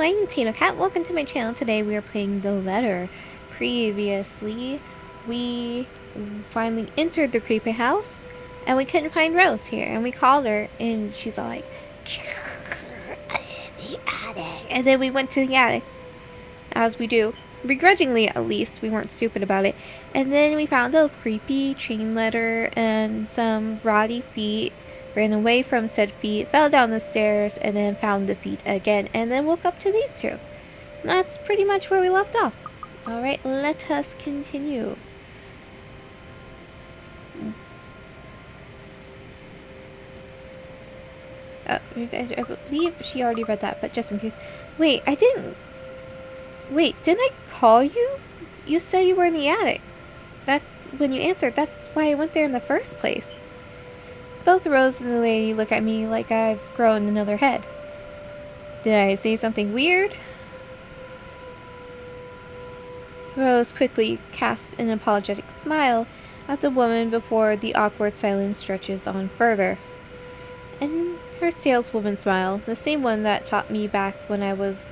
my name is Tano Cat. Welcome to my channel. Today we are playing The Letter. Previously, we finally entered the creepy house, and we couldn't find Rose here, and we called her, and she's all like, the attic. And then we went to the attic, as we do. Begrudgingly, at least. We weren't stupid about it. And then we found a creepy chain letter and some rotty feet. Ran away from said feet, fell down the stairs, and then found the feet again, and then woke up to these two. And that's pretty much where we left off. Alright, let us continue. I believe she already read that, but just in case. Wait, I didn't... Wait, didn't I call you? You said you were in the attic. That, when you answered, that's why I went there in the first place. Both Rose and the lady look at me like I've grown another head. Did I say something weird? Rose quickly casts an apologetic smile at the woman before the awkward silence stretches on further. And her saleswoman smile, the same one that taught me back when I was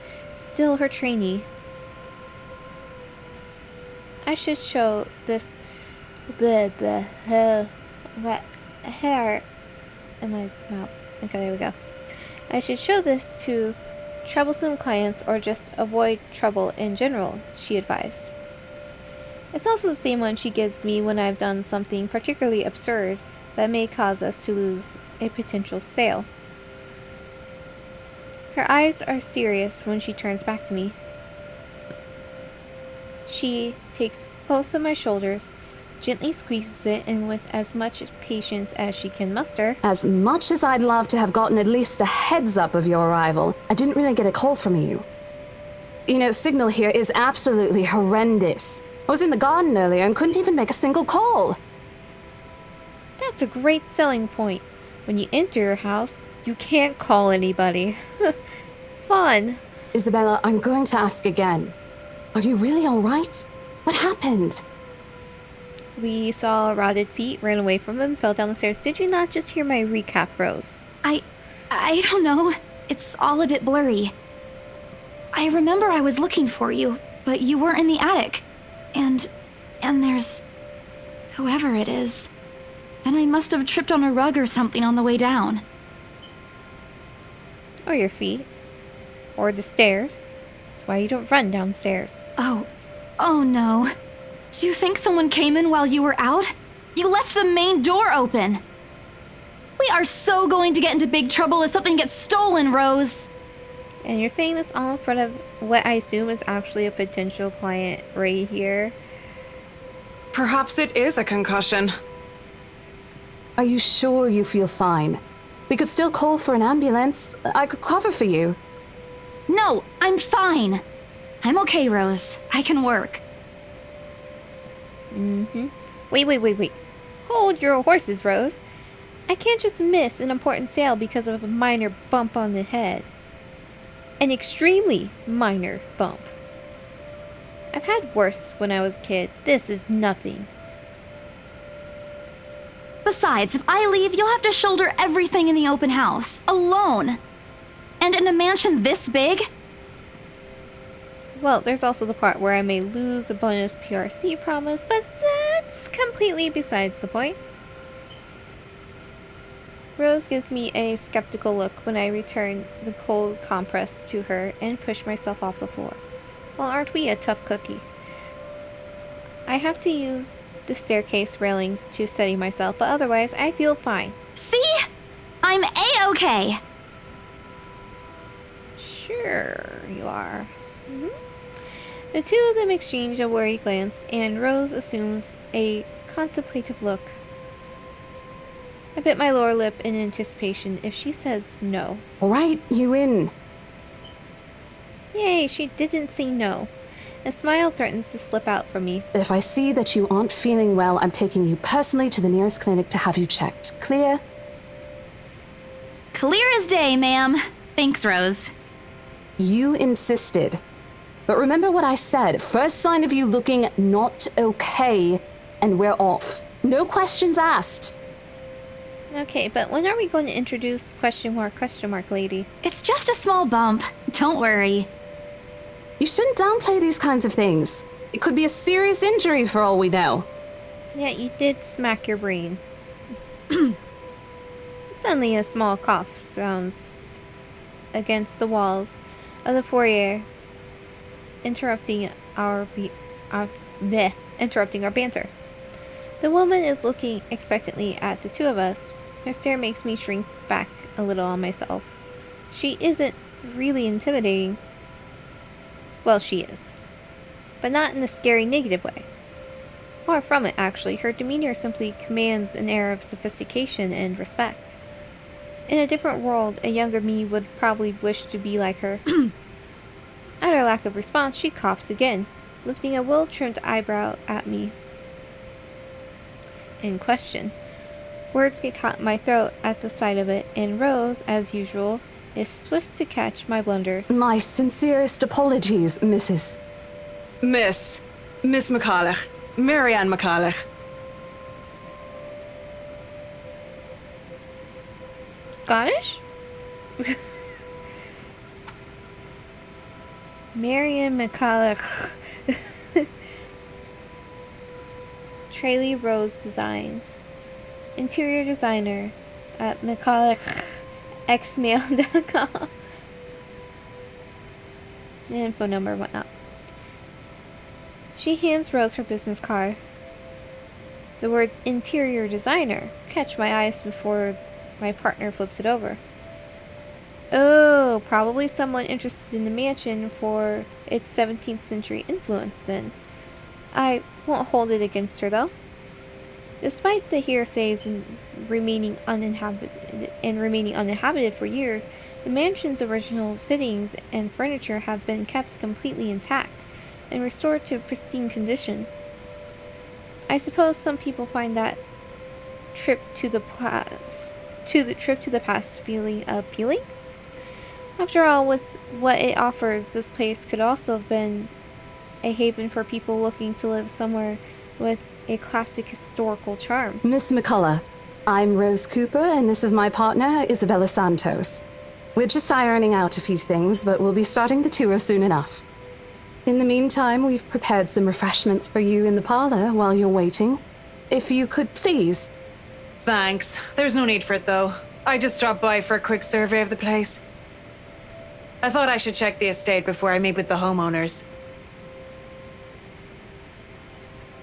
still her trainee. I should show this hair in my mouth. Okay, there we go. I should show this to troublesome clients or just avoid trouble in general, she advised. It's also the same one she gives me when I've done something particularly absurd that may cause us to lose a potential sale. Her eyes are serious when she turns back to me. She takes both of my shoulders, gently squeezes it, and with as much patience as she can muster. As much as I'd love to have gotten at least a heads up of your arrival, I didn't really get a call from you. You know, signal here is absolutely horrendous. I was in the garden earlier and couldn't even make a single call. That's a great selling point. When you enter your house, you can't call anybody. Fun. Isabella, I'm going to ask again. Are you really all right? What happened? We saw rotted feet, ran away from them, fell down the stairs. Did you not just hear my recap, Rose? I don't know. It's all a bit blurry. I remember I was looking for you, but you weren't in the attic. And there's... whoever it is. Then I must have tripped on a rug or something on the way down. Or your feet. Or the stairs. That's why you don't run downstairs. Oh no. Do you think someone came in while you were out? You left the main door open. We are so going to get into big trouble if something gets stolen, Rose. And you're saying this all in front of what I assume is actually a potential client right here. Perhaps it is a concussion. Are you sure you feel fine? We could still call for an ambulance. I could cover for you. No, I'm fine. I'm okay, Rose. I can work. Wait. Hold your horses, Rose. I can't just miss an important sale because of a minor bump on the head. An extremely minor bump. I've had worse when I was a kid. This is nothing. Besides, if I leave, you'll have to shoulder everything in the open house, alone. And in a mansion this big? Well, there's also the part where I may lose the bonus PRC promise, but that's completely besides the point. Rose gives me a skeptical look when I return the cold compress to her and push myself off the floor. Well, aren't we a tough cookie? I have to use the staircase railings to steady myself, but otherwise I feel fine. See? I'm A-okay. Sure you are. The two of them exchange a worried glance, and Rose assumes a contemplative look. I bit my lower lip in anticipation if she says no. All right, you in. Yay, she didn't say no. A smile threatens to slip out from me. But if I see that you aren't feeling well, I'm taking you personally to the nearest clinic to have you checked. Clear? Clear as day, ma'am. Thanks, Rose. You insisted. But remember what I said. First sign of you looking not okay, and we're off. No questions asked. Okay, but when are we going to introduce question mark lady? It's just a small bump. Don't worry. You shouldn't downplay these kinds of things. It could be a serious injury for all we know. Yeah, you did smack your brain. Suddenly a small cough sounds against the walls of the foyer, interrupting our banter. The woman is looking expectantly at the two of us. Her stare makes me shrink back a little on myself. She isn't really intimidating. Well, she is. But not in a scary negative way. Far from it, actually. Her demeanor simply commands an air of sophistication and respect. In a different world, a younger me would probably wish to be like her. At her lack of response, she coughs again, lifting a well-trimmed eyebrow at me. In question. Words get caught in my throat at the sight of it, and Rose, as usual, is swift to catch my blunders. My sincerest apologies, Mrs. Miss McCulloch. Marianne McCulloch. Scottish? Marion McCulloch. Tralee Rose Designs. Interior designer at McCullochxmail.com. And phone number and whatnot. She hands Rose her business card. The words interior designer catch my eyes before my partner flips it over. Oh, probably someone interested in the mansion for its 17th century influence then. I won't hold it against her though. Despite the hearsays and remaining uninhabited for years, the mansion's original fittings and furniture have been kept completely intact and restored to pristine condition. I suppose some people find that trip to the past feeling appealing. After all, with what it offers, this place could also have been a haven for people looking to live somewhere with a classic historical charm. Miss McCullough, I'm Rose Cooper, and this is my partner, Isabella Santos. We're just ironing out a few things, but we'll be starting the tour soon enough. In the meantime, we've prepared some refreshments for you in the parlor while you're waiting. If you could please... Thanks. There's no need for it, though. I just dropped by for a quick survey of the place. I thought I should check the estate before I meet with the homeowners.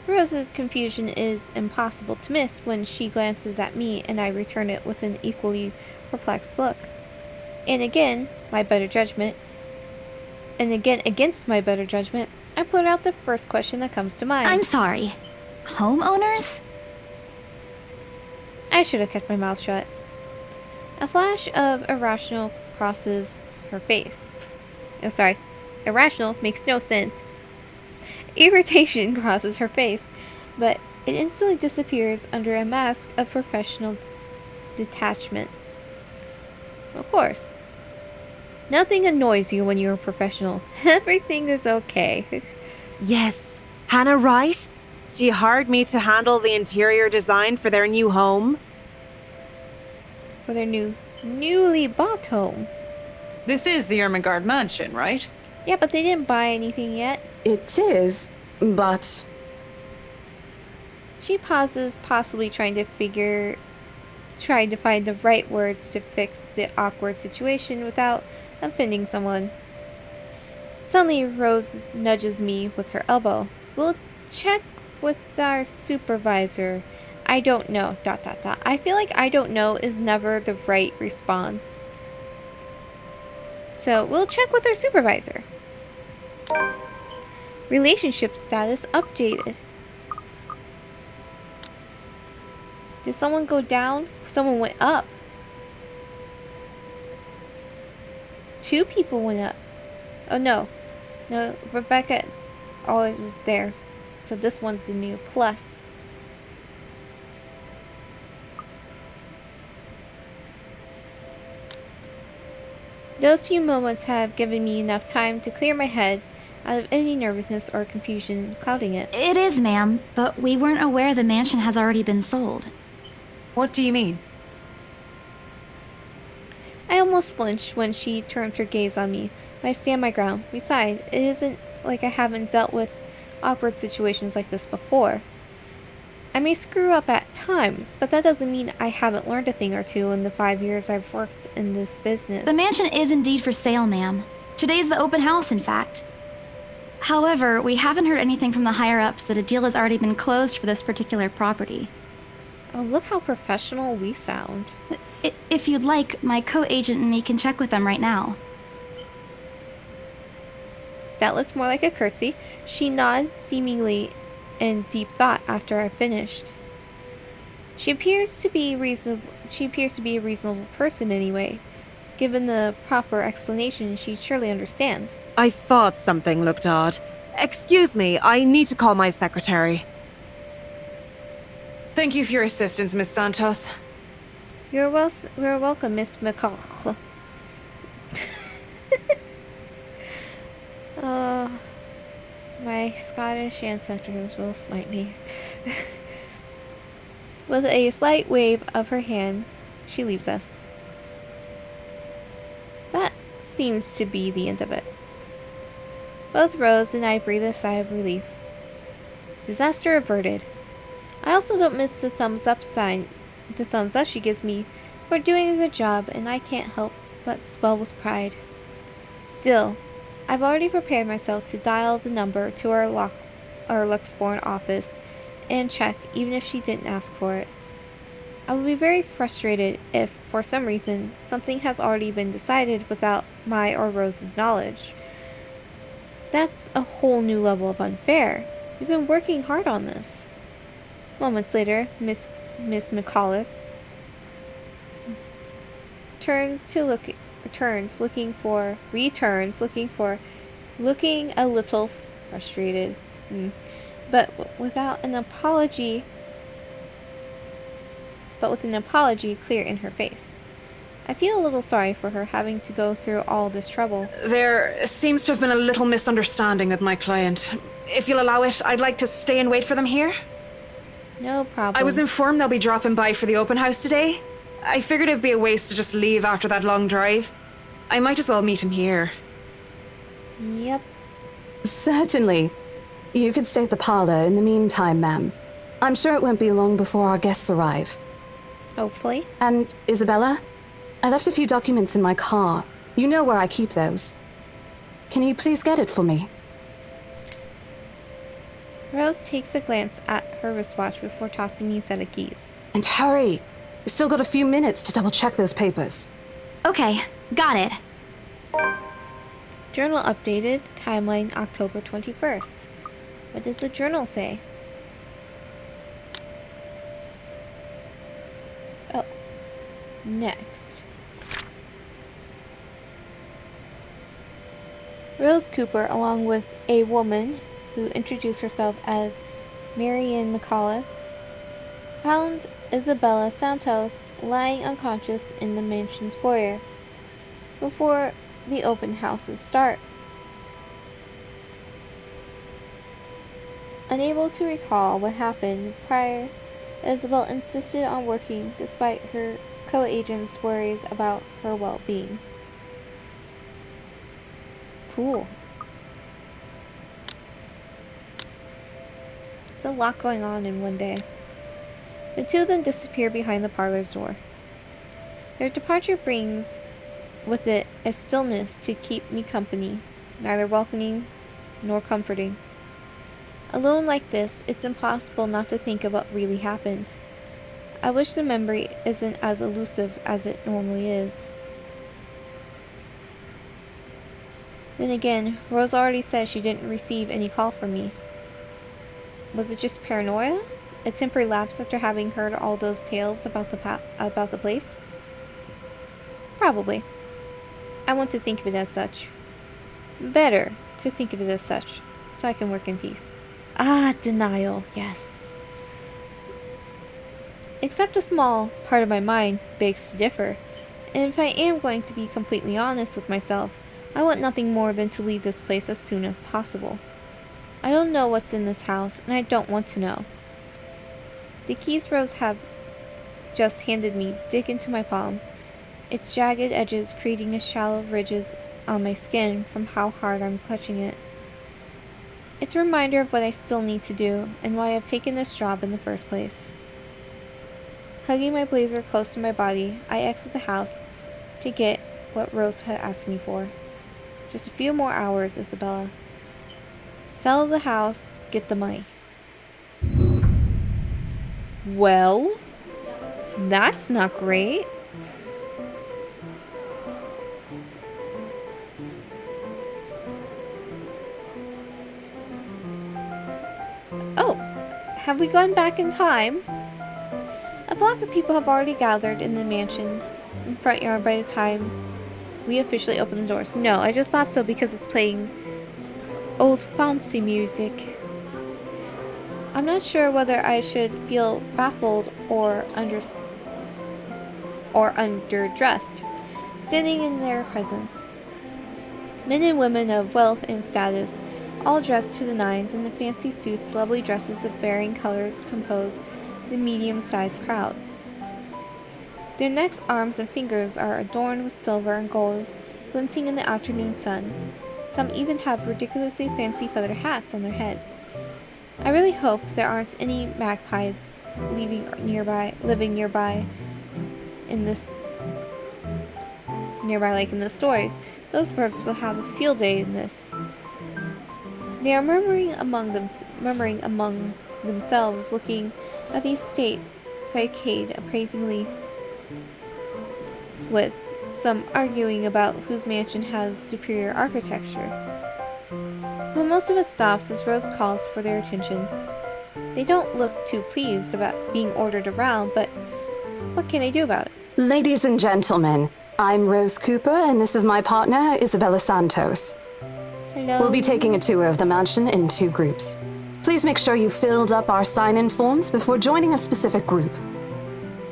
Rose's confusion is impossible to miss when she glances at me and I return it with an equally perplexed look. And again, against my better judgment, I put out the first question that comes to mind. I'm sorry. Homeowners? I should have kept my mouth shut. A flash of irrational crosses her face. Oh, sorry. Irrational makes no sense. Irritation crosses her face, but it instantly disappears under a mask of professional detachment. Of course. Nothing annoys you when you're a professional. Everything is okay. Yes. Hannah right? She hired me to handle the interior design for their new home. For their newly bought home. This is the Ermengarde Mansion, right? Yeah, but they didn't buy anything yet. It is, but... She pauses, possibly trying to find the right words to fix the awkward situation without offending someone. Suddenly, Rose nudges me with her elbow. We'll check with our supervisor. I don't know, ... I feel like I don't know is never the right response. So, we'll check with our supervisor. Relationship status updated. Did someone go down? Someone went up. 2 people went up. Oh no. No, Rebecca always was there. So this one's the new plus. Those few moments have given me enough time to clear my head out of any nervousness or confusion clouding it. It is, ma'am, but we weren't aware the mansion has already been sold. What do you mean? I almost flinch when she turns her gaze on me, but I stand my ground. Besides, it isn't like I haven't dealt with awkward situations like this before. I may screw up at times, but that doesn't mean I haven't learned a thing or two in the 5 years I've worked in this business. The mansion is indeed for sale, ma'am. Today's the open house, in fact. However, we haven't heard anything from the higher-ups that a deal has already been closed for this particular property. Oh, look how professional we sound. If you'd like, my co-agent and me can check with them right now. That looked more like a curtsy. She nods, seemingly in deep thought after I finished. She appears to be a reasonable person anyway. Given the proper explanation, she'd surely understand. I thought something looked odd. Excuse me, I need to call my secretary. Thank you for your assistance, Miss Santos. You're welcome, Miss McCall. My Scottish ancestors will smite me. With a slight wave of her hand, she leaves us. That seems to be the end of it. Both Rose and I breathe a sigh of relief. Disaster averted. I also don't miss the thumbs up sign, the thumbs up she gives me for doing a good job, and I can't help but swell with pride. Still, I've already prepared myself to dial the number to our Luxbourne office and check, even if she didn't ask for it. I will be very frustrated if, for some reason, something has already been decided without my or Rose's knowledge. That's a whole new level of unfair. We've been working hard on this. Moments later, Miss McCullough looking a little frustrated, but with an apology clear in her face. I feel a little sorry for her having to go through all this trouble. There seems to have been a little misunderstanding with my client. If you'll allow it, I'd like to stay and wait for them here. No problem. I was informed they'll be dropping by for the open house today. I figured it'd be a waste to just leave after that long drive. I might as well meet him here. Yep. Certainly. You could stay at the parlor in the meantime, ma'am. I'm sure it won't be long before our guests arrive. Hopefully. And, Isabella, I left a few documents in my car. You know where I keep those. Can you please get it for me? Rose takes a glance at her wristwatch before tossing me a set of keys. And hurry! We've still got a few minutes to double-check those papers. Okay, got it. Journal updated, timeline October 21st. What does the journal say? Oh, next. Rose Cooper, along with a woman who introduced herself as Marianne McCullough, found Isabella Santos lying unconscious in the mansion's foyer before the open houses start. Unable to recall what happened prior, Isabel insisted on working despite her co-agent's worries about her well-being. Cool. There's a lot going on in one day. The two of them disappear behind the parlor's door. Their departure brings with it a stillness to keep me company, neither welcoming nor comforting. Alone like this, it's impossible not to think of what really happened. I wish the memory isn't as elusive as it normally is. Then again, Rose already said she didn't receive any call from me. Was it just paranoia? A temporary lapse after having heard all those tales about the place? Probably. I want to think of it as such. Better to think of it as such, so I can work in peace. Ah, denial, yes. Except a small part of my mind begs to differ, and if I am going to be completely honest with myself, I want nothing more than to leave this place as soon as possible. I don't know what's in this house, and I don't want to know. The keys Rose have just handed me dig into my palm, its jagged edges creating a shallow ridges on my skin from how hard I'm clutching it. It's a reminder of what I still need to do and why I've taken this job in the first place. Hugging my blazer close to my body, I exit the house to get what Rose had asked me for. Just a few more hours, Isabella. Sell the house, get the money. Well, that's not great. Oh, have we gone back in time? A flock of people have already gathered in the mansion in front yard by the time we officially open the doors. No, I just thought so because it's playing old fancy music. I'm not sure whether I should feel baffled or underdressed, standing in their presence. Men and women of wealth and status, all dressed to the nines in the fancy suits, lovely dresses of varying colors compose the medium-sized crowd. Their necks, arms, and fingers are adorned with silver and gold, glinting in the afternoon sun. Some even have ridiculously fancy feather hats on their heads. I really hope there aren't any magpies living nearby like in the stories. Those birds will have a field day in this. They are murmuring among themselves, looking at the estate's facade appraisingly, with some arguing about whose mansion has superior architecture. But most of it stops as Rose calls for their attention. They don't look too pleased about being ordered around, but what can I do about it? Ladies and gentlemen, I'm Rose Cooper, and this is my partner, Isabella Santos. Hello? We'll be taking a tour of the mansion in 2 groups. Please make sure you filled up our sign-in forms before joining a specific group.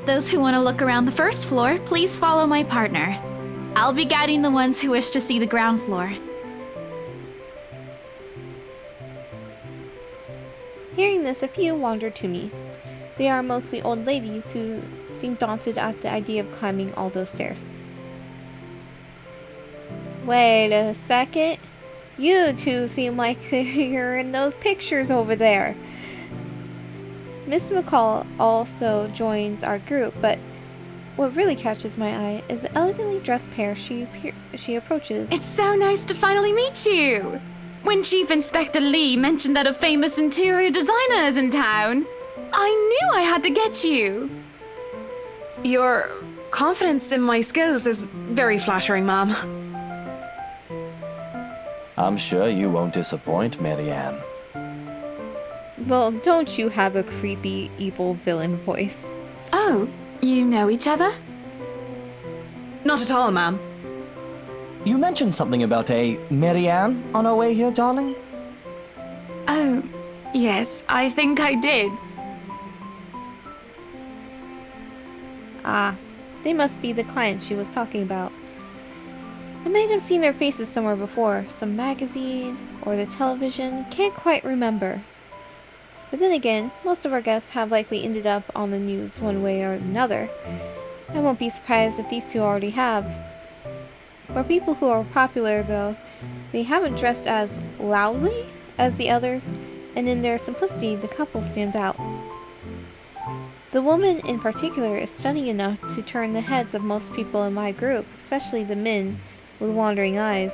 Those who want to look around the first floor, please follow my partner. I'll be guiding the ones who wish to see the ground floor. Hearing this, a few wander to me. They are mostly old ladies who seem daunted at the idea of climbing all those stairs. Wait a second. You two seem like you're in those pictures over there. Miss McCall also joins our group, but what really catches my eye is the elegantly dressed pair she approaches. It's so nice to finally meet you! When Chief Inspector Lee mentioned that a famous interior designer is in town, I knew I had to get you! Your confidence in my skills is very flattering, ma'am. I'm sure you won't disappoint, Marianne. Well, don't you have a creepy, evil villain voice? Oh, you know each other? Not at all, ma'am. You mentioned something about a Marianne on our way here, darling? Oh, yes, I think I did. Ah, they must be the clients she was talking about. I might have seen their faces somewhere before, some magazine or the television, can't quite remember. But then again, most of our guests have likely ended up on the news one way or another. I won't be surprised if these two already have. For people who are popular, though, they haven't dressed as loudly as the others, and in their simplicity, the couple stands out. The woman in particular is stunning enough to turn the heads of most people in my group, especially the men with wandering eyes.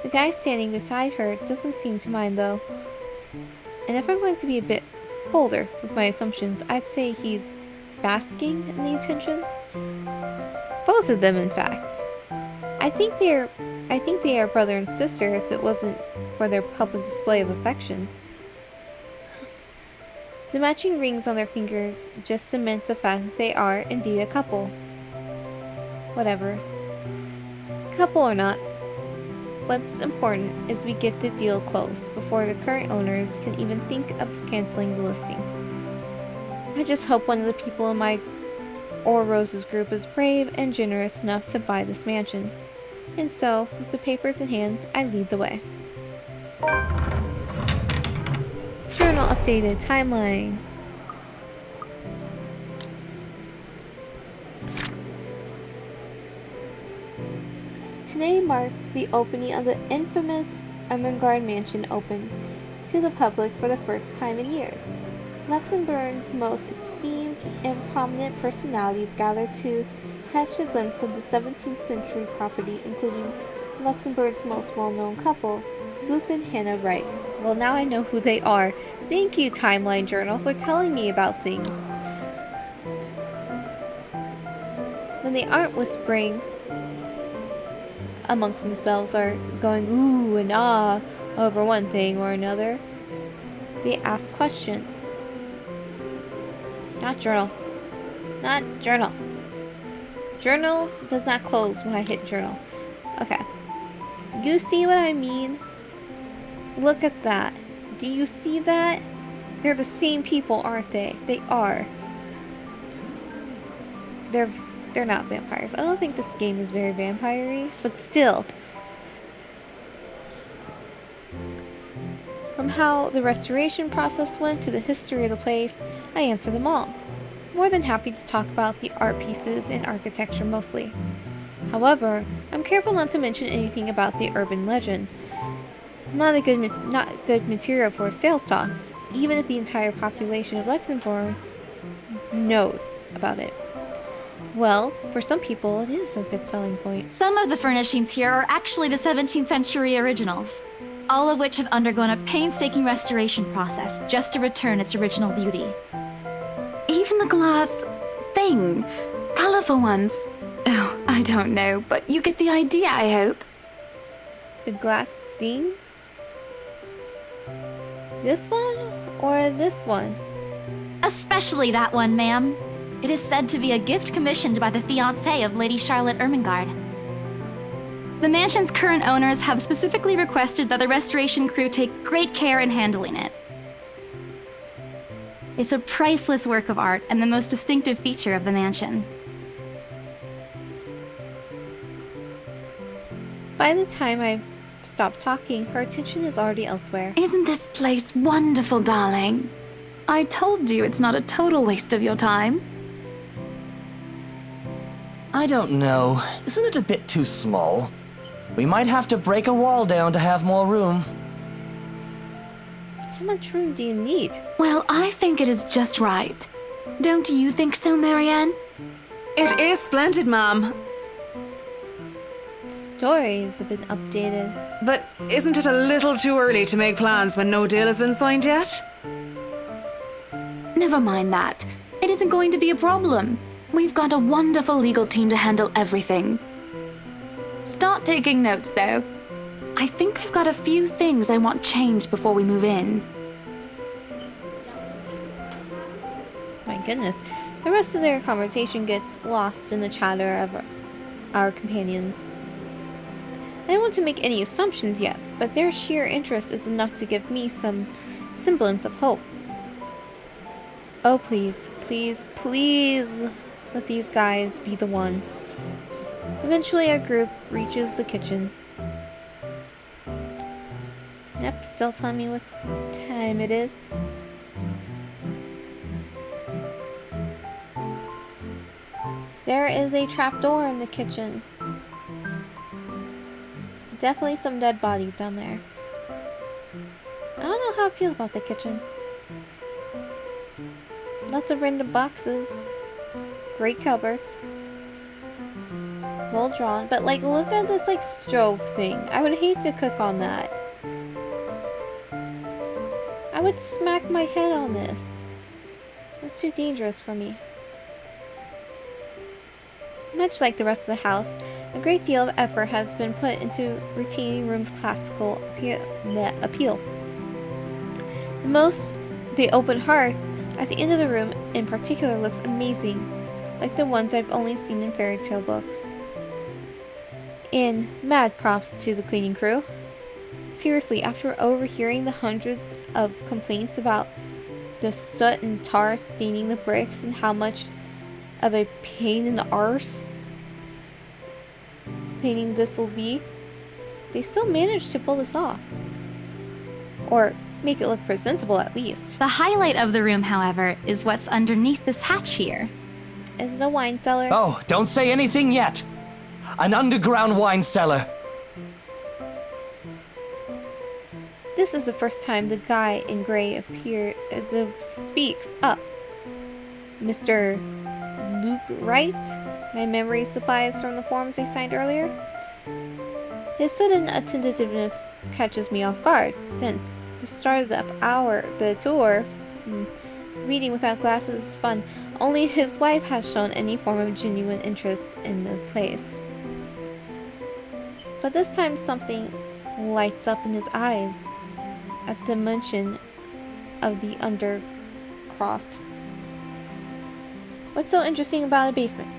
The guy standing beside her doesn't seem to mind, though. And if I'm going to be a bit bolder with my assumptions, I'd say he's basking in the attention. Both of them, in fact. I think they are brother and sister if it wasn't for their public display of affection. The matching rings on their fingers just cement the fact that they are indeed a couple. Whatever. Couple or not, what's important is we get the deal closed before the current owners can even think of canceling the listing. I just hope one of the people in my or Rose's group is brave and generous enough to buy this mansion. And so, with the papers in hand, I lead the way. Journal updated timeline. Today marks the opening of the infamous Ermengarde Mansion, open to the public for the first time in years. Luxembourg's most esteemed and prominent personalities gathered to catch a glimpse of the 17th century property, including Luxembourg's most well-known couple, Luke and Hannah Wright. Well, now I know who they are. Thank you, Timeline Journal, for telling me about things. When they aren't whispering amongst themselves or going ooh and ah over one thing or another, they ask questions. Not journal. Not journal. Journal does not close when I hit journal. Okay. You see what I mean? Look at that. Do you see that? They're the same people, aren't they? They are. They're not vampires. I don't think this game is very vampire-y, but still. From how the restoration process went to the history of the place, I answer them all. More than happy to talk about the art pieces and architecture mostly. However, I'm careful not to mention anything about the urban legend. Not good material for sales talk, even if the entire population of Luxembourg knows about it. Well, for some people, it is a good selling point. Some of the furnishings here are actually the 17th century originals, all of which have undergone a painstaking restoration process just to return its original beauty. Even the glass thing. Colorful ones. Oh, I don't know, but you get the idea, I hope. The glass thing? This one or this one? Especially that one, ma'am. It is said to be a gift commissioned by the fiancé of Lady Charlotte Ermengarde. The mansion's current owners have specifically requested that the restoration crew take great care in handling it. It's a priceless work of art and the most distinctive feature of the mansion. By the time I stop talking, her attention is already elsewhere. Isn't this place wonderful, darling? I told you it's not a total waste of your time. I don't know. Isn't it a bit too small? We might have to break a wall down to have more room. How much room do you need? Well, I think it is just right. Don't you think so, Marianne? It is splendid, Mom. Stories have been updated. But isn't it a little too early to make plans when no deal has been signed yet? Never mind that. It isn't going to be a problem. We've got a wonderful legal team to handle everything. Start taking notes, though. I think I've got a few things I want changed before we move in. My goodness. The rest of their conversation gets lost in the chatter of our companions. I don't want to make any assumptions yet, but their sheer interest is enough to give me some semblance of hope. Oh, please, please, please let these guys be the one. Eventually our group reaches the kitchen. Yep, still telling me what time it is. There is a trapdoor in the kitchen. Definitely some dead bodies down there. I don't know how I feel about the kitchen. Lots of random boxes. Great cupboards. Well drawn. But like, look at this like stove thing. I would hate to cook on that. I would smack my head on this. That's too dangerous for me. Much like the rest of the house, a great deal of effort has been put into retaining room's classical appeal. The open hearth at the end of the room in particular looks amazing, like the ones I've only seen in fairy tale books. And mad props to the cleaning crew. Seriously, after overhearing the hundreds of complaints about the soot and tar staining the bricks and how much of a pain in the arse painting this will be, they still managed to pull this off. Or make it look presentable at least. The highlight of the room, however, is what's underneath this hatch here. Is it a wine cellar? Oh, don't say anything yet! an underground wine cellar. This is the first time the guy in gray speaks up. Mr. Luke Wright? My memory supplies from the forms they signed earlier. His sudden attentiveness catches me off guard, since the start of the tour, reading without glasses is fun. Only his wife has shown any form of genuine interest in the place. But this time something lights up in his eyes at the mention of the undercroft. What's so interesting about a basement?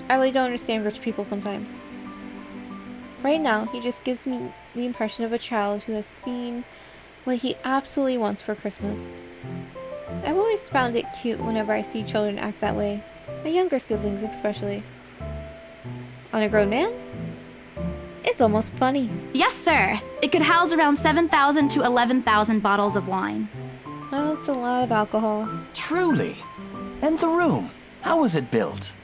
I really don't understand rich people sometimes. Right now, he just gives me the impression of a child who has seen what he absolutely wants for Christmas. I've always found it cute whenever I see children act that way, my younger siblings especially. On a grown man? It's almost funny. Yes, sir. It could house around 7,000 to 11,000 bottles of wine. Well, it's a lot of alcohol. Truly. And the room, how was it built?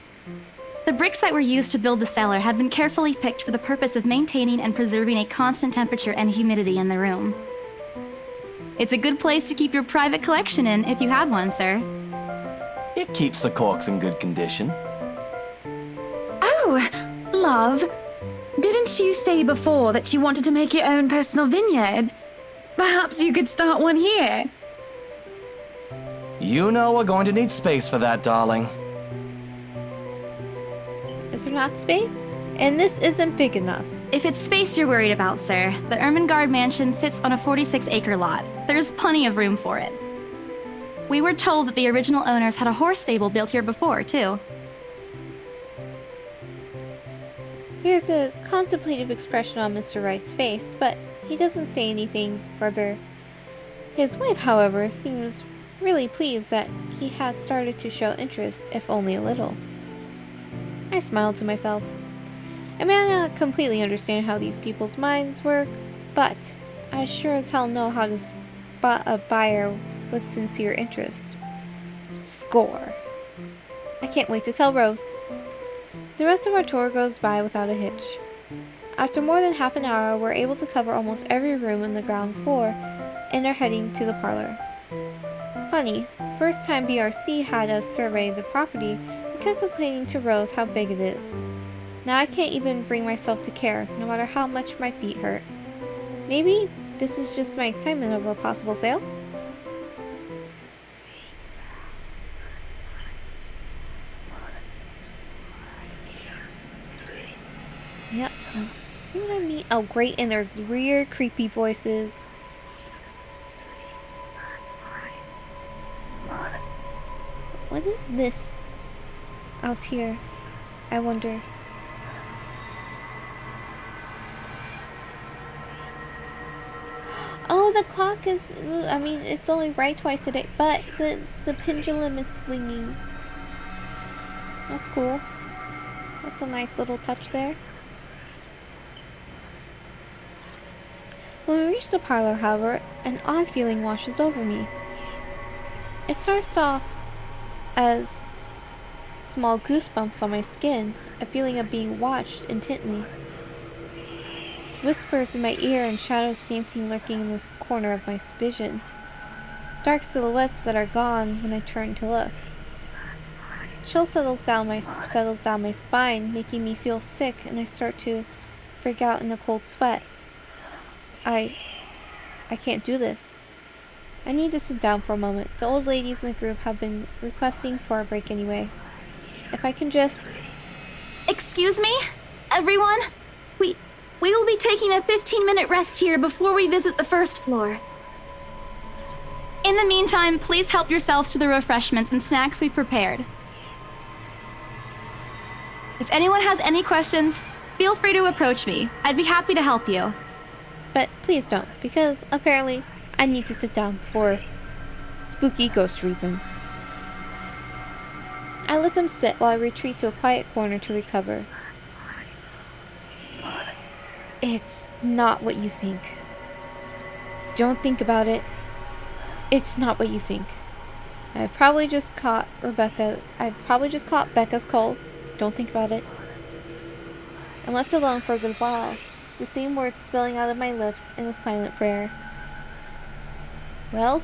The bricks that were used to build the cellar have been carefully picked for the purpose of maintaining and preserving a constant temperature and humidity in the room. It's a good place to keep your private collection in if you have one, sir. It keeps the corks in good condition. Oh, love. Didn't you say before that you wanted to make your own personal vineyard? Perhaps you could start one here. You know we're going to need space for that, darling. Is there not space? And this isn't big enough. If it's space you're worried about, sir, the Ermengarde Mansion sits on a 46-acre lot. There's plenty of room for it. We were told that the original owners had a horse stable built here before, too. There's a contemplative expression on Mr. Wright's face, but he doesn't say anything further. His wife, however, seems really pleased that he has started to show interest, if only a little. I smiled to myself. I may not completely understand how these people's minds work, but I sure as hell know how to spot a buyer with sincere interest. Score. I can't wait to tell Rose. The rest of our tour goes by without a hitch. After more than half an hour, we're able to cover almost every room on the ground floor and are heading to the parlor. Funny, first time BRC had us survey the property, I kept complaining to Rose how big it is. Now I can't even bring myself to care, no matter how much my feet hurt. Maybe this is just my excitement over a possible sale? Yep. See what I mean? Oh, great, and there's weird, creepy voices. What is this out here? I wonder. Oh, the clock is, I mean, it's only right twice a day, but the pendulum is swinging. That's cool. That's a nice little touch there. When we reach the parlor, however, an odd feeling washes over me. It starts off as small goosebumps on my skin, a feeling of being watched intently. Whispers in my ear and shadows dancing lurking in this corner of my vision. Dark silhouettes that are gone when I turn to look. Chill settles down my spine, making me feel sick, and I start to break out in a cold sweat. I can't do this. I need to sit down for a moment. The old ladies in the group have been requesting for a break anyway. If I can just... Excuse me? Everyone? We will be taking a 15-minute rest here before we visit the first floor. In the meantime, please help yourselves to the refreshments and snacks we prepared. If anyone has any questions, feel free to approach me. I'd be happy to help you. But please don't, because apparently I need to sit down for spooky ghost reasons. I let them sit while I retreat to a quiet corner to recover. It's not what you think. Don't think about it. It's not what you think. I've probably just caught Becca's cold. Don't think about it. I'm left alone for a good while, the same words spilling out of my lips in a silent prayer. Well,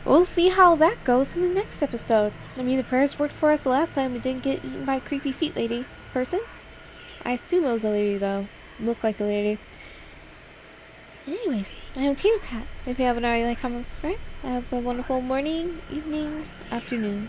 we'll see how that goes in the next episode. I mean, the prayers worked for us the last time we didn't get eaten by a creepy feet lady. Person? I assume it was a lady, though. Looked like a lady. Anyways, I'm Tater Cat. If you haven't already, like, comment, subscribe. Have a wonderful morning, evening, afternoon.